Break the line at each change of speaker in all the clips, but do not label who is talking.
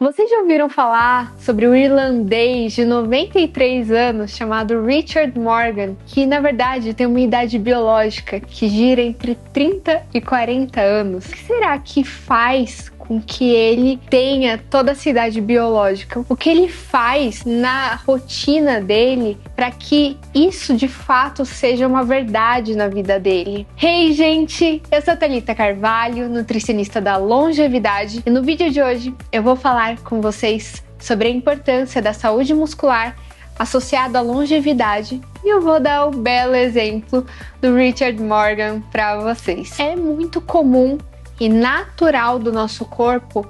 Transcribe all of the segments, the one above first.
Vocês já ouviram falar sobre o irlandês de 93 anos chamado Richard Morgan, que na verdade tem uma idade biológica que gira entre 30 e 40 anos? O que será que faz com que ele tenha toda essa idade biológica? O que ele faz na rotina dele para que isso de fato seja uma verdade na vida dele? Hey, gente! Eu sou a Thalita Carvalho, nutricionista da longevidade, e no vídeo de hoje eu vou falar com vocês sobre a importância da saúde muscular associada à longevidade, e eu vou dar o belo exemplo do Richard Morgan para vocês. É muito comum e natural do nosso corpo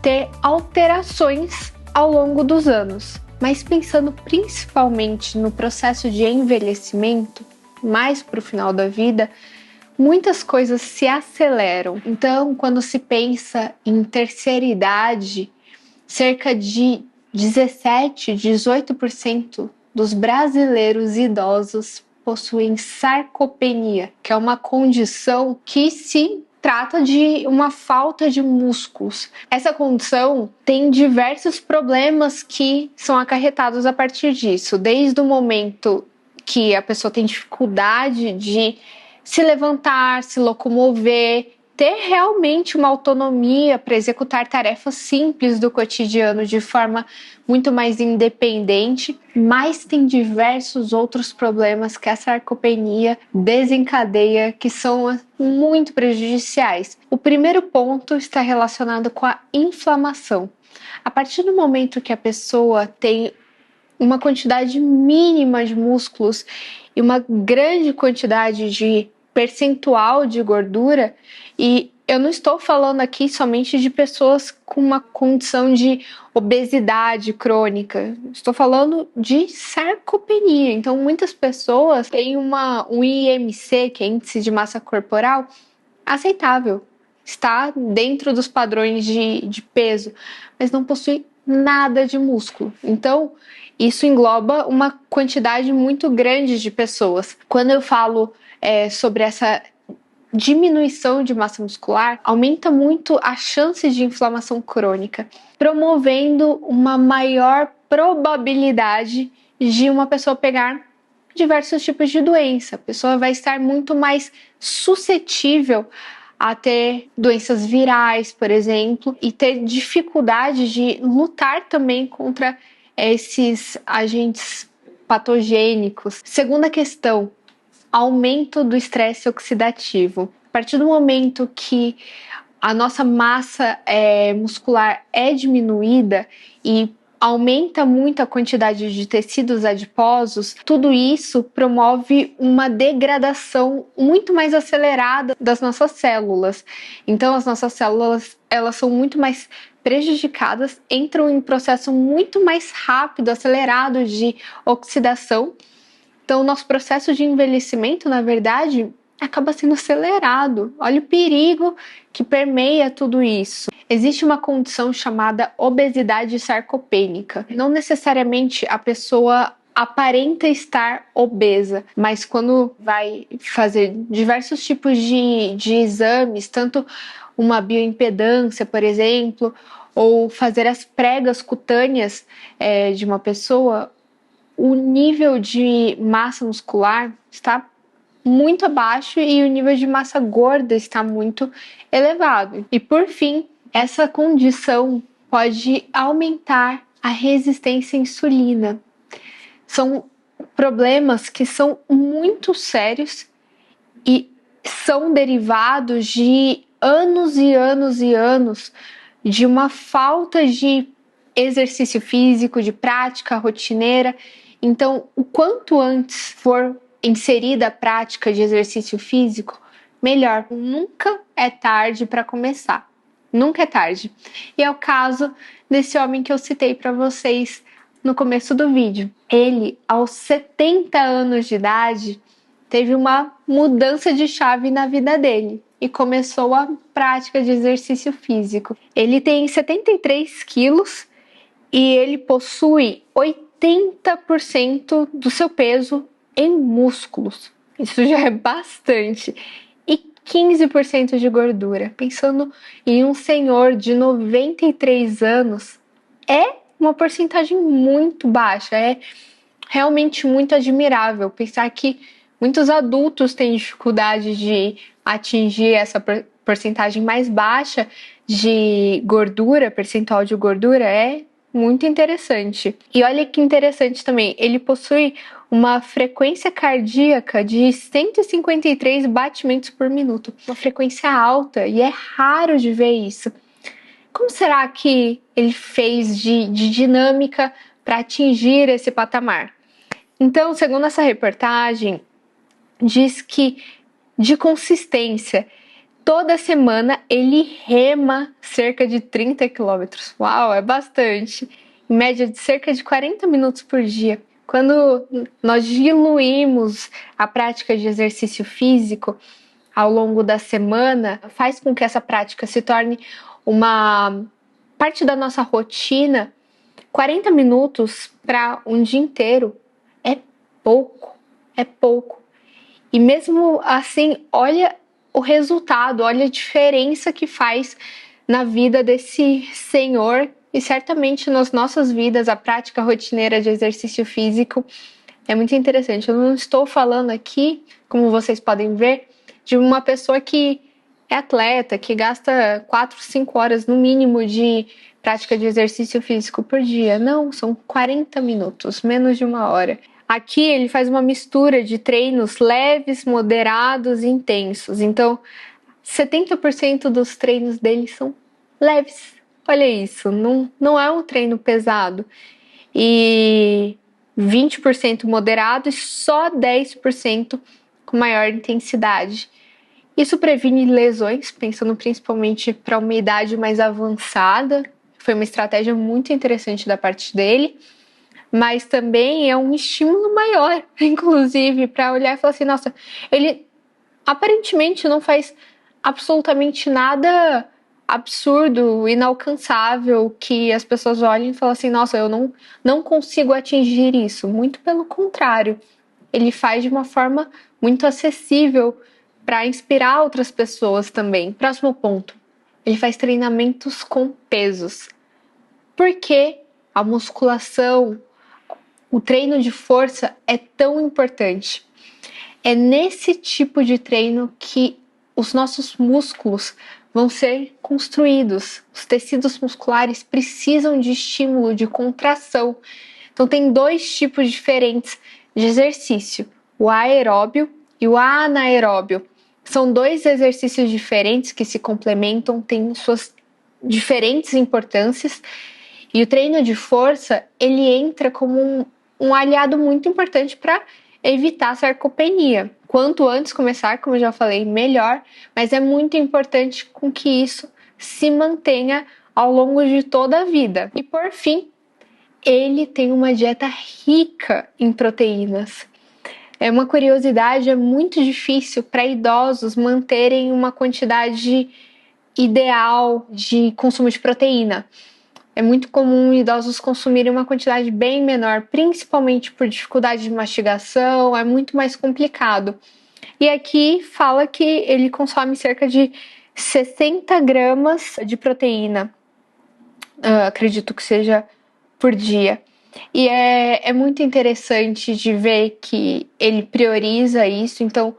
ter alterações ao longo dos anos, mas pensando principalmente no processo de envelhecimento, mais para o final da vida, muitas coisas se aceleram. Então, quando se pensa em terceira idade, cerca de 17, 18% dos brasileiros idosos possuem sarcopenia, que é uma condição que se trata de uma falta de músculos. Essa condição tem diversos problemas que são acarretados a partir disso, desde o momento que a pessoa tem dificuldade de se levantar, se locomover, ter realmente uma autonomia para executar tarefas simples do cotidiano de forma muito mais independente, mas tem diversos outros problemas que a sarcopenia desencadeia que são muito prejudiciais. O primeiro ponto está relacionado com a inflamação. A partir do momento que a pessoa tem uma quantidade mínima de músculos e uma grande quantidade de percentual de gordura, e eu não estou falando aqui somente de pessoas com uma condição de obesidade crônica, estou falando de sarcopenia. Então, muitas pessoas têm um IMC, que é índice de massa corporal, aceitável, está dentro dos padrões de peso, mas não possui nada de músculo. Então, isso engloba uma quantidade muito grande de pessoas. Quando eu falo sobre essa diminuição de massa muscular, aumenta muito a chance de inflamação crônica, promovendo uma maior probabilidade de uma pessoa pegar diversos tipos de doença. A pessoa vai estar muito mais suscetível a ter doenças virais, por exemplo, e ter dificuldade de lutar também contra esses agentes patogênicos. Segunda questão: aumento do estresse oxidativo. A partir do momento que a nossa massa muscular é diminuída e aumenta muito a quantidade de tecidos adiposos, tudo isso promove uma degradação muito mais acelerada das nossas células. Então, as nossas células, elas são muito mais prejudicadas, entram em processo muito mais rápido, acelerado de oxidação. Então, o nosso processo de envelhecimento, na verdade, acaba sendo acelerado. Olha o perigo que permeia tudo isso. Existe uma condição chamada obesidade sarcopênica. Não necessariamente a pessoa aparenta estar obesa, mas quando vai fazer diversos tipos de exames, tanto uma bioimpedância, por exemplo, ou fazer as pregas cutâneas de uma pessoa, o nível de massa muscular está muito abaixo e o nível de massa gorda está muito elevado. E por fim, essa condição pode aumentar a resistência à insulina. São problemas que são muito sérios e são derivados de anos e anos e anos de uma falta de exercício físico, de prática rotineira. Então, o quanto antes for inserida a prática de exercício físico, melhor. Nunca é tarde para começar. Nunca é tarde. E é o caso desse homem que eu citei para vocês no começo do vídeo. Ele, aos 70 anos de idade, teve uma mudança de chave na vida dele e começou a prática de exercício físico. Ele tem 73 quilos e ele possui 80% do seu peso em músculos. Isso já é bastante. E 15% de gordura. Pensando em um senhor de 93 anos, é uma porcentagem muito baixa, é realmente muito admirável pensar que muitos adultos têm dificuldade de atingir essa porcentagem mais baixa de gordura, percentual de gordura, é muito interessante. E olha que interessante também, ele possui uma frequência cardíaca de 153 batimentos por minuto, uma frequência alta, e é raro de ver isso. Como será que ele fez de dinâmica para atingir esse patamar? Então, segundo essa reportagem, diz que de consistência, toda semana ele rema cerca de 30 quilômetros. Uau, é bastante! Em média de cerca de 40 minutos por dia. Quando nós diluímos a prática de exercício físico ao longo da semana, faz com que essa prática se torne uma parte da nossa rotina. 40 minutos para um dia inteiro é pouco, é pouco. E mesmo assim, olha o resultado, olha a diferença que faz na vida desse senhor e certamente nas nossas vidas. A prática rotineira de exercício físico é muito interessante. Eu não estou falando aqui, como vocês podem ver, de uma pessoa que é atleta, que gasta 4, 5 horas no mínimo de prática de exercício físico por dia. Não, são 40 minutos, menos de uma hora. Aqui ele faz uma mistura de treinos leves, moderados e intensos. Então, 70% dos treinos dele são leves. Olha isso, não é um treino pesado. E 20% moderado e só 10% com maior intensidade. Isso previne lesões, pensando principalmente para uma idade mais avançada. Foi uma estratégia muito interessante da parte dele. Mas também é um estímulo maior, inclusive, para olhar e falar assim, nossa, ele aparentemente não faz absolutamente nada absurdo, inalcançável, que as pessoas olhem e falam assim, nossa, eu não consigo atingir isso. Muito pelo contrário, ele faz de uma forma muito acessível para inspirar outras pessoas também. Próximo ponto, ele faz treinamentos com pesos. Por que a musculação, o treino de força é tão importante? É nesse tipo de treino que os nossos músculos vão ser construídos. Os tecidos musculares precisam de estímulo, de contração. Então tem 2 tipos diferentes de exercício, o aeróbio e o anaeróbio. São 2 exercícios diferentes que se complementam, têm suas diferentes importâncias. E o treino de força, ele entra como um aliado muito importante para evitar a sarcopenia. Quanto antes começar, como eu já falei, melhor, mas é muito importante com que isso se mantenha ao longo de toda a vida. E por fim, ele tem uma dieta rica em proteínas. É uma curiosidade, é muito difícil para idosos manterem uma quantidade ideal de consumo de proteína. É muito comum idosos consumirem uma quantidade bem menor, principalmente por dificuldade de mastigação, é muito mais complicado. E aqui fala que ele consome cerca de 60 gramas de proteína, acredito que seja por dia. E é muito interessante de ver que ele prioriza isso, então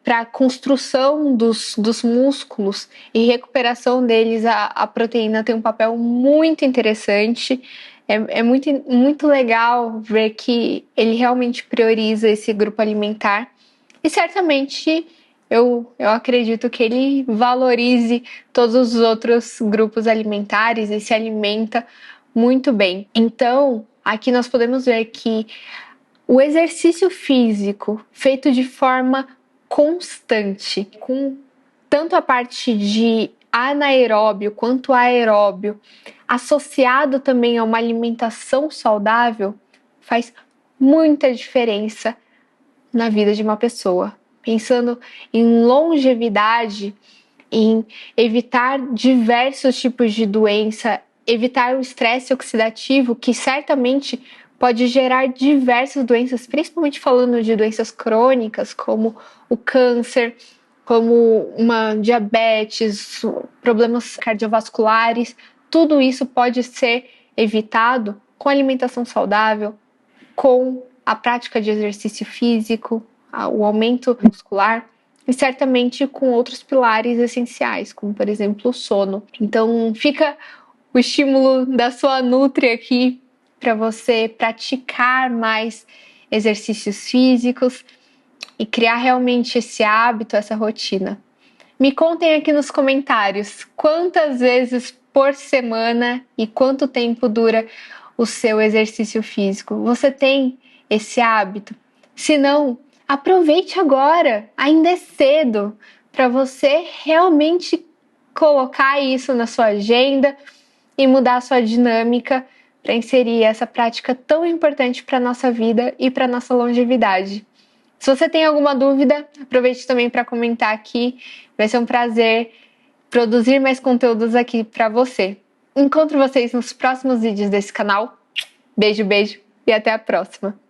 para a construção dos músculos e recuperação deles, a proteína tem um papel muito interessante. É muito legal ver que ele realmente prioriza esse grupo alimentar. E certamente eu acredito que ele valorize todos os outros grupos alimentares e se alimenta muito bem. Então, aqui nós podemos ver que o exercício físico feito de forma constante, com tanto a parte de anaeróbio quanto aeróbio, associado também a uma alimentação saudável, faz muita diferença na vida de uma pessoa. Pensando em longevidade, em evitar diversos tipos de doença, evitar o estresse oxidativo, que certamente pode gerar diversas doenças, principalmente falando de doenças crônicas, como o câncer, como uma diabetes, problemas cardiovasculares. tudo isso pode ser evitado com alimentação saudável, com a prática de exercício físico, o aumento muscular e certamente com outros pilares essenciais, como por exemplo o sono. Então fica o estímulo da sua Nutri aqui para você praticar mais exercícios físicos e criar realmente esse hábito, essa rotina. Me contem aqui nos comentários quantas vezes por semana e quanto tempo dura o seu exercício físico. Você tem esse hábito? Se não, aproveite agora, ainda é cedo, para você realmente colocar isso na sua agenda e mudar a sua dinâmica para inserir essa prática tão importante para a nossa vida e para a nossa longevidade. Se você tem alguma dúvida, aproveite também para comentar aqui. Vai ser um prazer produzir mais conteúdos aqui para você. Encontro vocês nos próximos vídeos desse canal. Beijo, beijo e até a próxima!